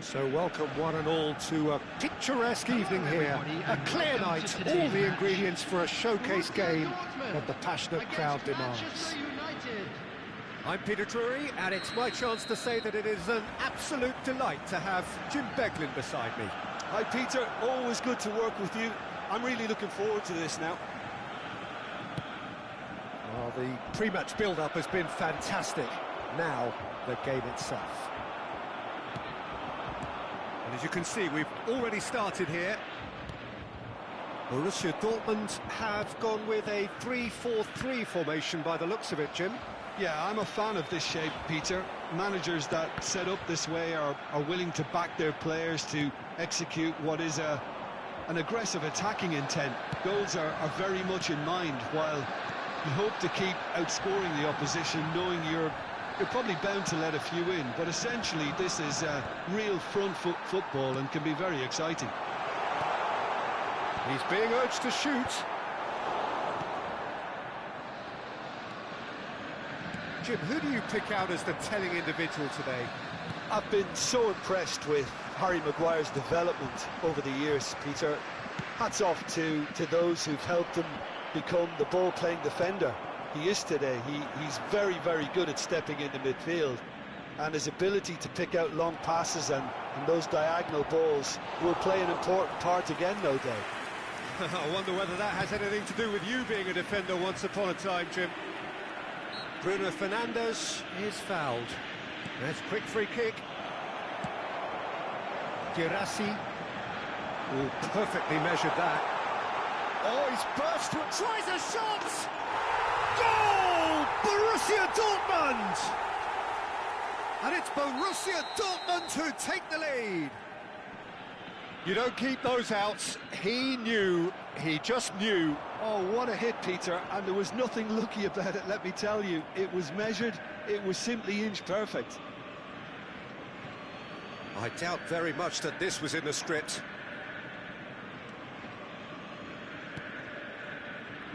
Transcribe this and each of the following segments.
So welcome one and all to a picturesque evening here, a clear night, all the ingredients for a showcase game that the passionate crowd demands. I'm Peter Drury, and it's my chance to say that it is an absolute delight to have Jim Beglin beside me. Hi Peter, always good to work with you. I'm really looking forward to this now. Well, the pre-match build-up has been fantastic. Now, the game itself. And as you can see, we've already started here. Borussia Dortmund have gone with a 3-4-3 formation by the looks of it, Jim. Yeah, I'm a fan of this shape, Peter. Managers that set up this way are willing to back their players to execute what is an aggressive attacking intent. Goals are very much in mind, while you hope to keep outscoring the opposition, knowing you're probably bound to let a few in. But essentially, this is real front foot football and can be very exciting. He's being urged to shoot. Jim, who do you pick out as the telling individual today? I've been so impressed with Harry Maguire's development over the years, Peter. Hats off to those who've helped him become the ball-playing defender he is today. He's very, very good at stepping into midfield, and his ability to pick out long passes and those diagonal balls will play an important part again, no doubt. I wonder whether that has anything to do with you being a defender once upon a time, Jim. Bruno Fernandes is fouled. That's quick free kick. Girassi. Oh, perfectly measured that. Oh, he's burst, tries a shot! Goal! Borussia Dortmund! And it's Borussia Dortmund who take the lead. You don't keep those outs. He knew, he just knew. Oh, what a hit, Peter, and there was nothing lucky about it, let me tell you. It was measured, it was simply inch perfect. I doubt very much that this was in the script.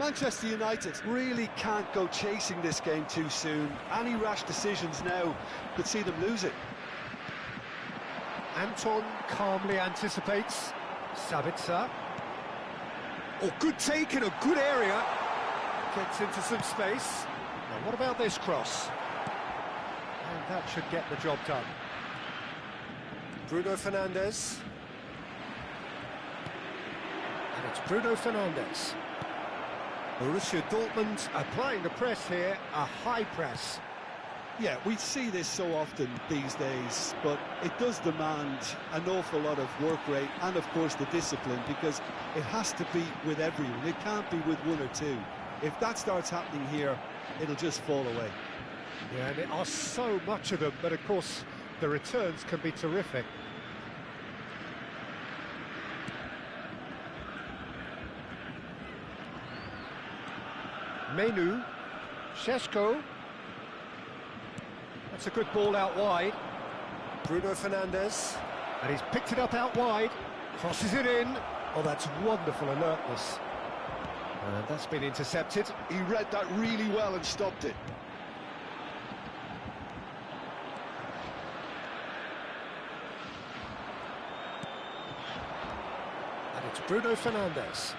Manchester United really can't go chasing this game too soon. Any rash decisions now could see them lose it. Anton calmly anticipates. Sabitzer. Oh, good take in a good area. Gets into some space. Now, what about this cross? And that should get the job done. Bruno Fernandes. And it's Bruno Fernandes. Borussia Dortmund applying the press here, a high press. Yeah, we see this so often these days, but it does demand an awful lot of work rate and, of course, the discipline, because it has to be with everyone. It can't be with one or two. If that starts happening here, it'll just fall away. Yeah, and there are so much of them, but, of course, the returns can be terrific. Menu, Šeško. That's a good ball out wide. Bruno Fernandes. And he's picked it up out wide. Crosses it in. Oh, that's wonderful alertness. And that's been intercepted. He read that really well and stopped it. And it's Bruno Fernandes.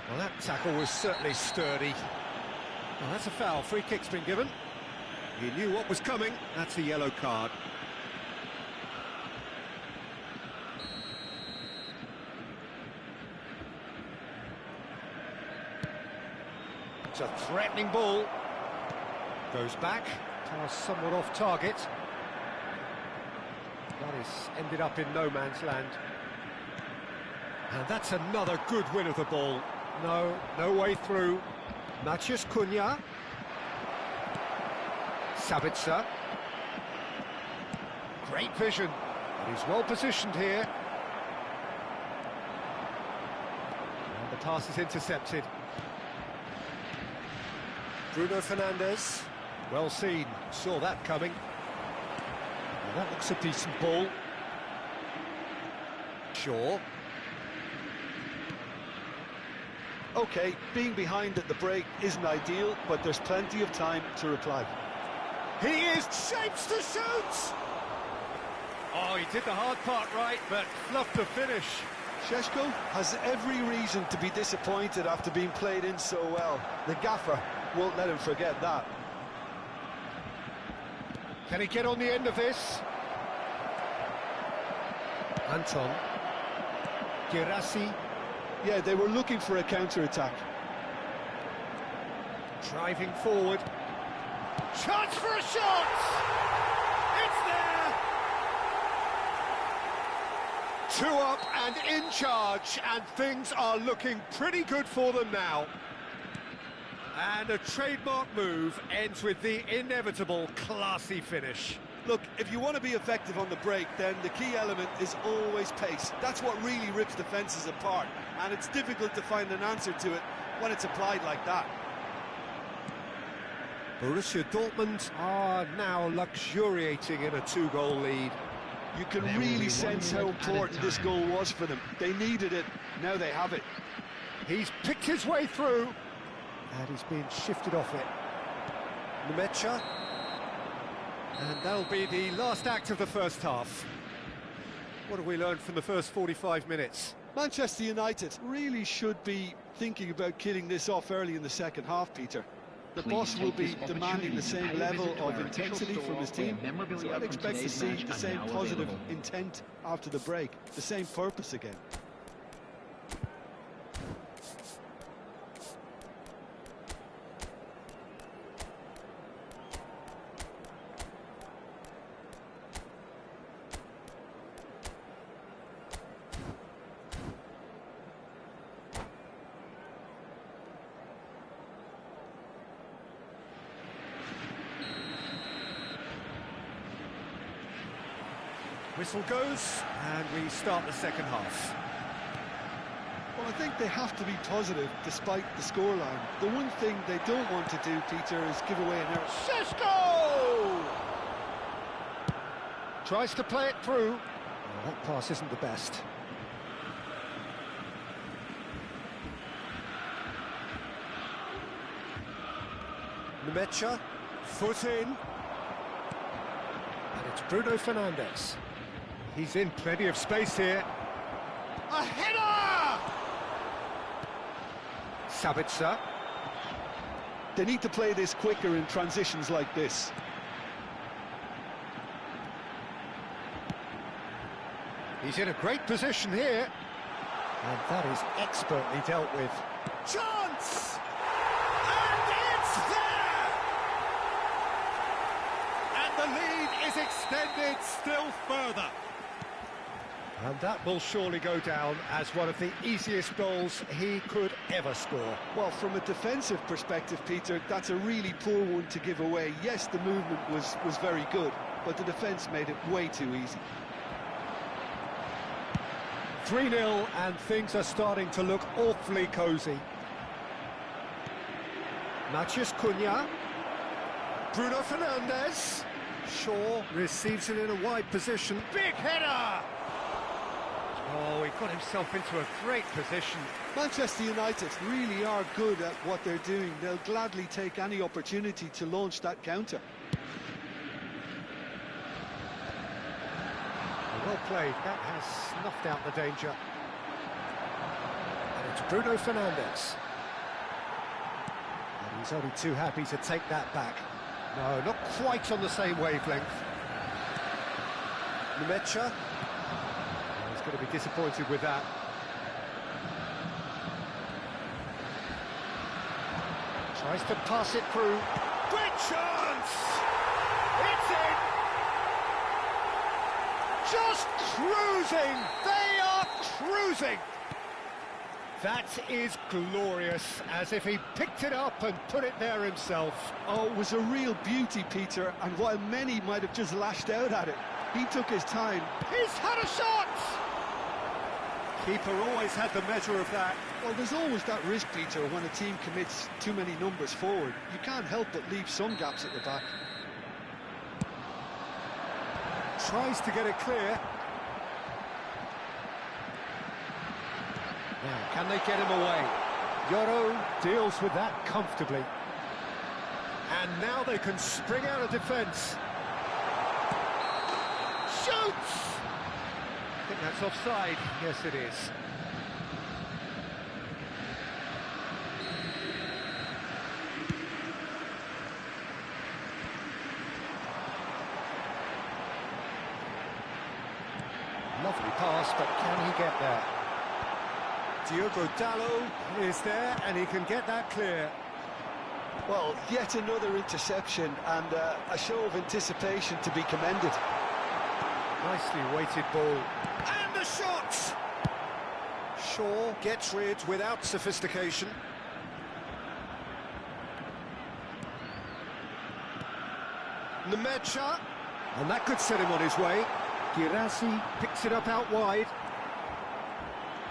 Well, that tackle was certainly sturdy. Well, that's a foul. Free kick's been given. He knew what was coming. That's a yellow card. It's a threatening ball. Goes back. Pass somewhat off target. That is ended up in no man's land. And that's another good win of the ball. No way through. Matheus Cunha. Sabitzer. Great vision. And he's well positioned here. And the pass is intercepted. Bruno Fernandes. Well seen. Saw that coming. Well, that looks a decent ball. Shaw. OK, being behind at the break isn't ideal, but there's plenty of time to reply. He is shapes to shoot! Oh, he did the hard part right, but fluffed the finish. Šeško has every reason to be disappointed after being played in so well. The gaffer won't let him forget that. Can he get on the end of this? Anton. Girassi. Yeah, they were looking for a counter-attack. Driving forward. Chance for a shot! It's there! 2 up and in charge, and things are looking pretty good for them now. And a trademark move ends with the inevitable classy finish. Look, if you want to be effective on the break, then the key element is always pace. That's what really rips defences apart, and it's difficult to find an answer to it when it's applied like that. Borussia Dortmund are now luxuriating in a 2-goal lead. You can really sense how important this goal was for them. They needed it, now they have it. He's picked his way through, and he's been shifted off it. Nemecha. And that'll be the last act of the first half. What have we learned from the first 45 minutes? Manchester United really should be thinking about killing this off early in the second half, Peter. The boss will be demanding the same level of intensity from his team, so I'd expect to see the same positive intent after the break, the same purpose again. Whistle goes, and we start the second half. Well, I think they have to be positive despite the scoreline. The one thing they don't want to do, Peter, is give away an error. Šeško! Tries to play it through. Oh, that pass isn't the best. Nemecha, foot in. And it's Bruno Fernandes. He's in plenty of space here. A header! Sabitzer. They need to play this quicker in transitions like this. He's in a great position here. And that is expertly dealt with. Chance! And it's there! And the lead is extended still further. And that will surely go down as one of the easiest goals he could ever score. Well, from a defensive perspective, Peter, that's a really poor one to give away. Yes, the movement was very good, but the defence made it way too easy. 3-0, and things are starting to look awfully cosy. Matheus Cunha. Bruno Fernandes. Shaw receives it in a wide position. Big header! Oh, he got himself into a great position. Manchester United really are good at what they're doing. They'll gladly take any opportunity to launch that counter. Well played, that has snuffed out the danger. And it's Bruno Fernandes. And he's only too happy to take that back. No, not quite on the same wavelength. Nemecha. He's going to be disappointed with that. Tries to pass it through. Great chance! It's in! Just cruising! They are cruising! That is glorious, as if he picked it up and put it there himself. Oh, it was a real beauty, Peter, and while many might have just lashed out at it, he took his time. He's had a shot! Keeper always had the measure of that. Well, there's always that risk, Peter, when a team commits too many numbers forward. You can't help but leave some gaps at the back. Tries to get it clear. Now, can they get him away? Yoro deals with that comfortably. And now they can spring out of defence. Shoot! shoots! I think that's offside. Yes, it is. Lovely pass, but can he get there? Diogo Dalot is there, and he can get that clear. Well, yet another interception and a show of anticipation to be commended. Nicely weighted ball. And the shot! Shaw gets rid without sophistication. Nemecha, and that could set him on his way. Girassi picks it up out wide.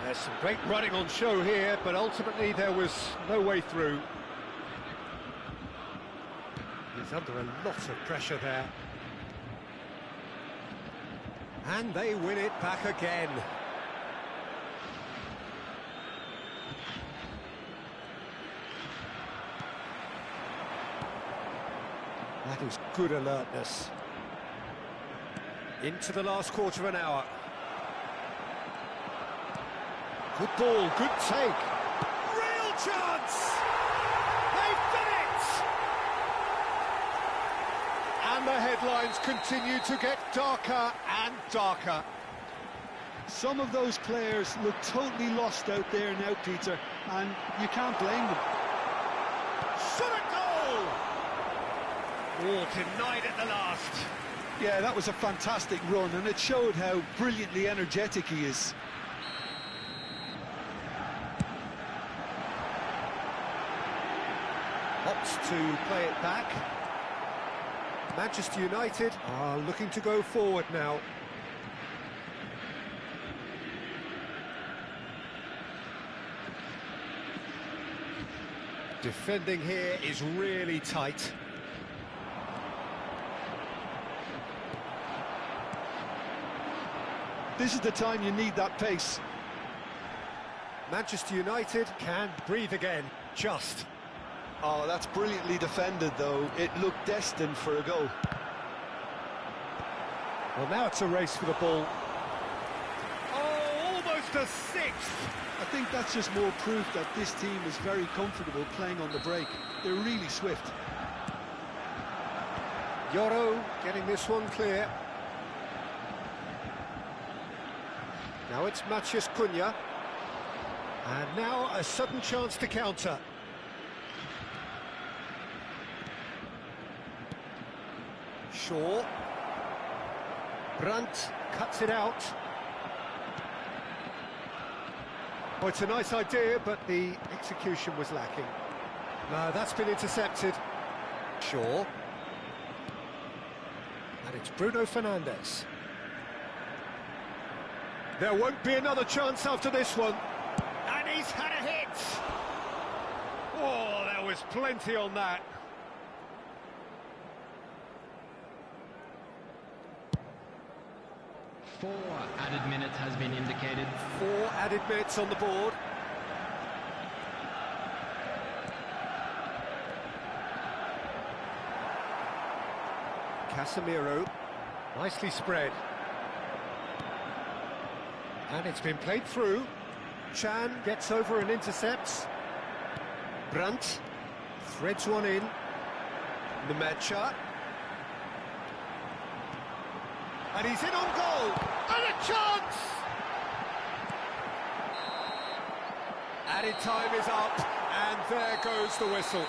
There's some great running on show here, but ultimately there was no way through. He's under a lot of pressure there. And they win it back again. That is good alertness. Into the last quarter of an hour. Good ball, good take. Real chance! They've done it! And the headlines continue to get darker and darker. Some of those players look totally lost out there now, Peter, and you can't blame them. Shot a goal! Oh, denied at the last. Yeah, that was a fantastic run, and it showed how brilliantly energetic he is. Opts to play it back. Manchester United are looking to go forward now. Defending here is really tight. This is the time you need that pace. Manchester United can breathe again, just. Oh, that's brilliantly defended, though. It looked destined for a goal. Well, now it's a race for the ball. Oh, almost a sixth! I think that's just more proof that this team is very comfortable playing on the break. They're really swift. Yoro getting this one clear. Now it's Matheus Cunha. And now a sudden chance to counter. Shaw. Brandt cuts it out. Oh, it's a nice idea, but the execution was lacking. No, that's been intercepted. Shaw. And it's Bruno Fernandes. There won't be another chance after this one. And he's had a hit! Oh, there was plenty on that. Four added minutes has been indicated. 4 added minutes on the board. Casemiro, nicely spread. And it's been played through. Chan gets over and intercepts. Brandt threads one in. Nemecha. And he's in on goal. And a chance! Added time is up, and there goes the whistle.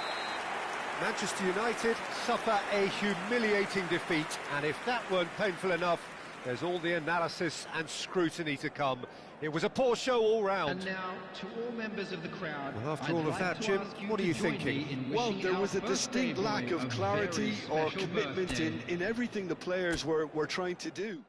Manchester United suffer a humiliating defeat, and if that weren't painful enough, there's all the analysis and scrutiny to come. It was a poor show all round. And now, to all members of the crowd, Well, after I'd all of like that, to Jim, ask you what are to you join me thinking? in Well, wishing there our was a birthday distinct boy lack a of very clarity or special commitment birthday. in everything the players were trying to do.